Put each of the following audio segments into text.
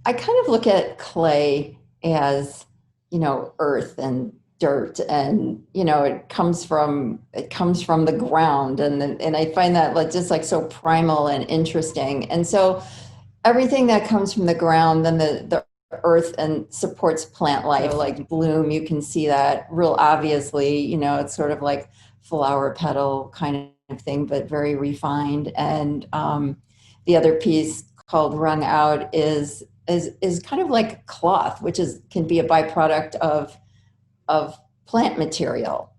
I kind of look at clay as, earth and dirt, and it comes from the ground, and I find that like just like so primal and interesting. And so everything that comes from the ground, then the earth and supports plant life. So like bloom, you can see that real obviously. It's sort of like flower petal kind of thing, but very refined. And the other piece called wrung out is kind of like cloth, which is can be a byproduct of plant material.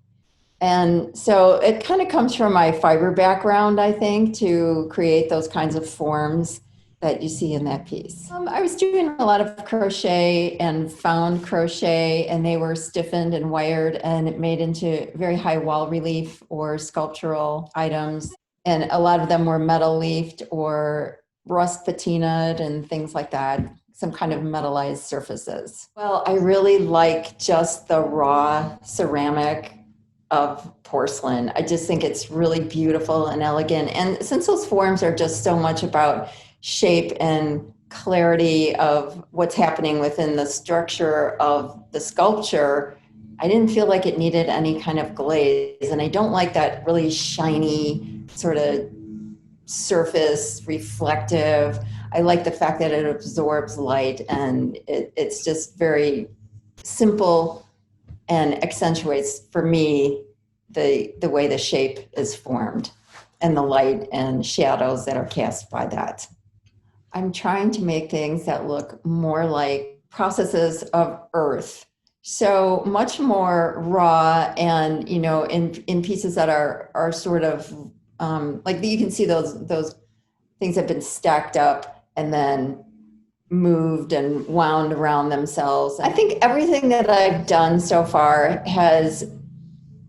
And so it kind of comes from my fiber background, I think, to create those kinds of forms that you see in that piece. I was doing a lot of crochet and found crochet, and they were stiffened and wired and made into very high wall relief or sculptural items. And a lot of them were metal leafed or rust patinaed and things like that, some kind of metallized surfaces. Well, I really like just the raw ceramic of porcelain. I just think it's really beautiful and elegant. And since those forms are just so much about shape and clarity of what's happening within the structure of the sculpture, I didn't feel like it needed any kind of glaze. And I don't like that really shiny sort of surface, reflective. I like the fact that it absorbs light, and it's just very simple and accentuates for me the way the shape is formed and the light and shadows that are cast by that. I'm trying to make things that look more like processes of earth. So much more raw, and in pieces that are sort of like you can see those things have been stacked up and then moved and wound around themselves. I think everything that I've done so far has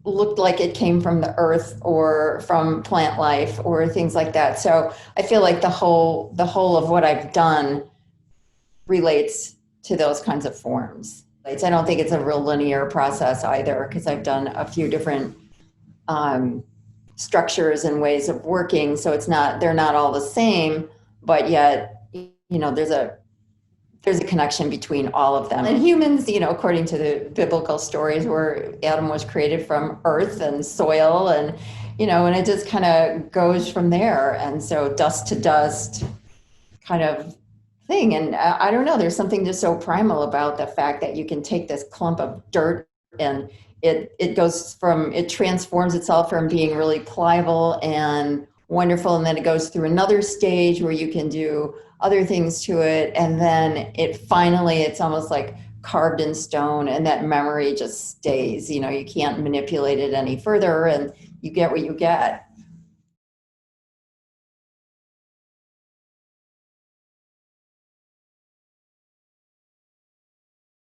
looked like it came from the earth or from plant life or things like that. So I feel like the whole of what I've done relates to those kinds of forms. I don't think it's a real linear process either, because I've done a few different um, structures and ways of working. So they're not all the same, but yet, there's a connection between all of them. And humans, according to the biblical stories, where Adam was created from earth and soil, and it just kind of goes from there. And so dust to dust kind of thing. And I don't know, there's something just so primal about the fact that you can take this clump of dirt, and it transforms itself from being really pliable and wonderful, and then it goes through another stage where you can do other things to it, and then it's almost like carved in stone, and that memory just stays. You can't manipulate it any further, and you get what you get.